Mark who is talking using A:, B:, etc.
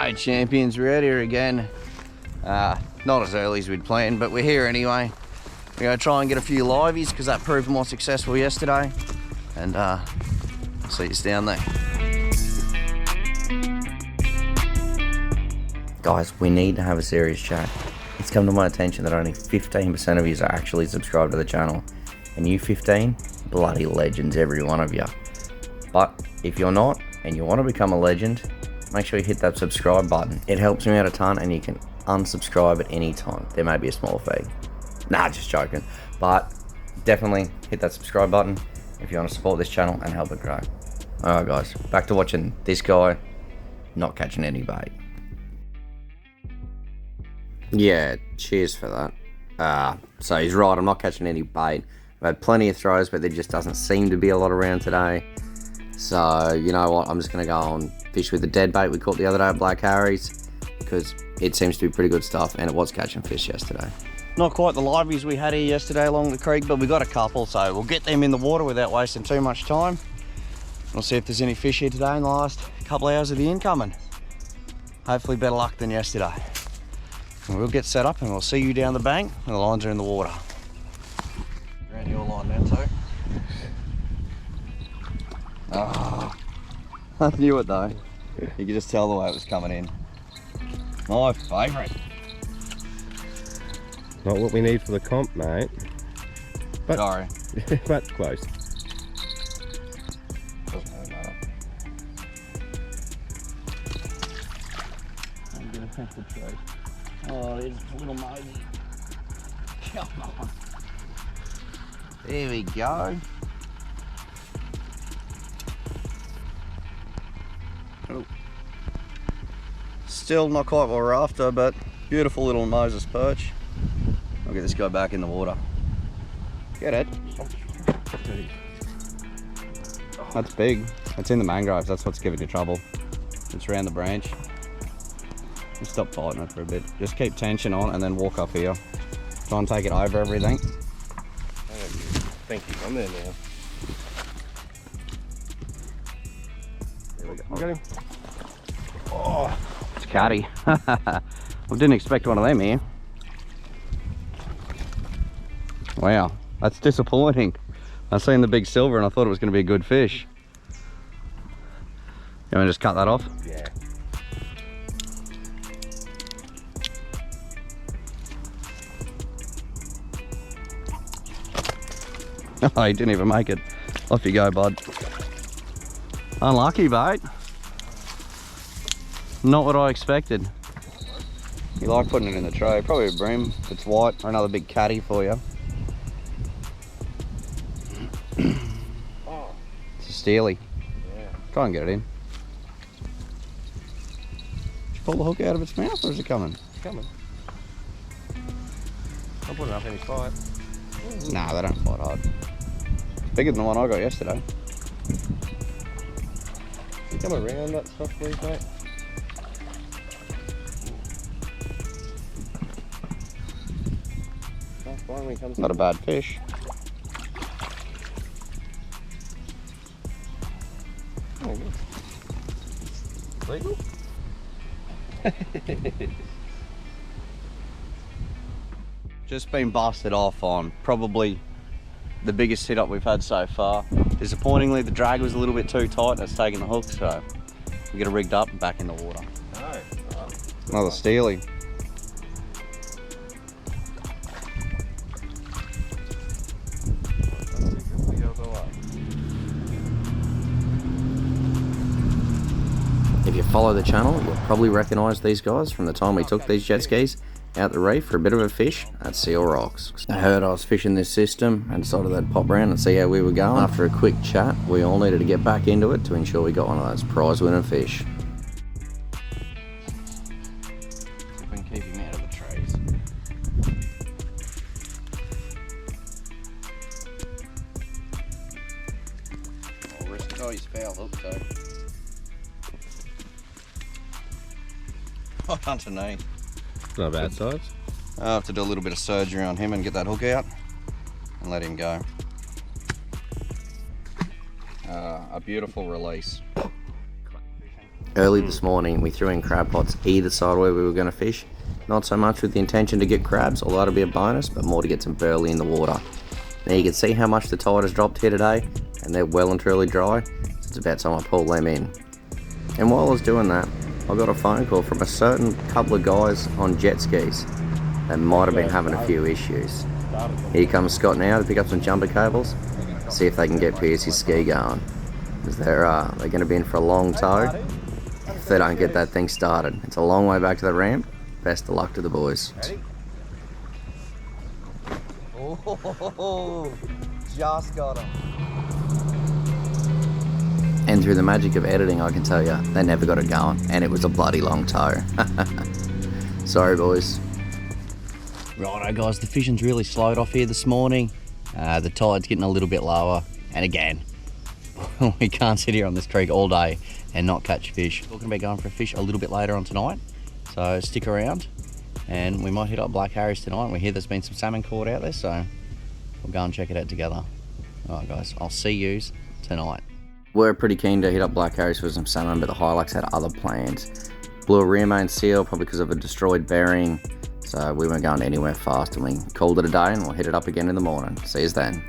A: Alright champions, we're out here again. Not as early as we'd planned, but we're here anyway. We're going to try and get a few liveys because that proved more successful yesterday. And see you down there. Guys, we need to have a serious chat. It's come to my attention that only 15% of you are actually subscribed to the channel. And you 15, bloody legends, every one of you. But if you're not, and you want to become a legend, make sure you hit that subscribe button. It helps me out a ton, and you can unsubscribe at any time. There may be a small fee. Nah, just joking. But definitely hit that subscribe button if you want to support this channel and help it grow. Alright guys, back to watching this guy not catching any bait. Yeah, cheers for that. So he's right, I'm not catching any bait. I've had plenty of throws, but there just doesn't seem to be a lot around today. So, you know what, I'm just going to go and fish with the dead bait we caught the other day at Black Harry's, because it seems to be pretty good stuff, and it was catching fish yesterday. Not quite the liveys we had here yesterday along the creek, but we got a couple, so we'll get them in the water without wasting too much time. We'll see if there's any fish here today in the last couple of hours of the incoming. Hopefully better luck than yesterday. And we'll get set up and we'll see you down the bank when the lines are in the water. Around your line now too. Oh, I knew it though. You could just tell the way it was coming in. My favourite.
B: Not what we need for the comp, mate. But,
A: sorry.
B: But close.
A: Doesn't really matter. I'm gonna have to try. Oh, there's a little mosey. Come on. There we go. Oh. Still not quite what we're after, but beautiful little Moses perch. I'll get this guy back in the water. Get it. That's big. It's in the mangroves. That's what's giving you trouble. It's around the branch. Just stop fighting it for a bit. Just keep tension on and then walk up here. Try and take it over everything.
B: Thank you. I'm there now.
A: There we go.
B: You got him?
A: Oh, it's catty. I didn't expect one of them here. Wow, that's disappointing. I seen the big silver and I thought it was going to be a good fish. You want to just cut that off?
B: Yeah.
A: Oh, he didn't even make it. Off you go, bud. Unlucky bait. Not what I expected. You like putting it in the tray. Probably a bream if it's white, or another big catty for you.
B: Oh.
A: It's a steely.
B: Yeah.
A: Try and get it in. Did you pull the hook out of its mouth, or is it coming?
B: It's coming. I'm putting up any fight.
A: Nah, they don't fight hard. It's bigger than the one I got yesterday.
B: You come around that stuff, please, mate. That's fine when he comes.
A: Not a bad fish.
B: Oh, good. Legal?
A: Just been busted off on probably the biggest hit up we've had so far. Disappointingly, the drag was a little bit too tight and it's taken the hook, so we get it rigged up and back in the water.
B: No. Oh.
A: Another steely. If you follow the channel, you'll probably recognise these guys from the time we took these jet skis out the reef for a bit of a fish at Seal Rocks. I heard I was fishing this system and decided I'd pop around and see how we were going. After a quick chat, we all needed to get back into it to ensure we got one of those prize winning fish. If we can keep him out of the trees. Oh, he's foul hook though. Right underneath.
B: Not a bad size.
A: I'll have to do a little bit of surgery on him and get that hook out and let him go. A beautiful release. Early this morning, we threw in crab pots either side where we were going to fish. Not so much with the intention to get crabs, although it'll be a bonus, but more to get some burley in the water. Now you can see how much the tide has dropped here today, and they're well and truly dry, so it's about time I pull them in. And while I was doing that, I got a phone call from a certain couple of guys on jet skis that might have been having a few issues. Here comes Scott now to pick up some jumper cables, see if they can get Piercy's ski going. Because they're going to be in for a long tow if they don't get that thing started. It's a long way back to the ramp. Best of luck to the boys.
C: Ready? Oh, just got him.
A: And through the magic of editing, I can tell you, they never got it going, and it was a bloody long tow. Sorry, boys. Righto, guys, the fishing's really slowed off here this morning. The tide's getting a little bit lower, and again, we can't sit here on this creek all day and not catch fish. We're going to be going for a fish a little bit later on tonight, so stick around, and we might hit up Black Harry's tonight. We hear there's been some salmon caught out there, so we'll go and check it out together. Alright guys, I'll see yous tonight. We're pretty keen to hit up Black Harry's for some salmon, but the Hilux had other plans. Blew a rear main seal, probably because of a destroyed bearing, so we weren't going anywhere fast, and we called it a day, and we'll hit it up again in the morning. See yous then.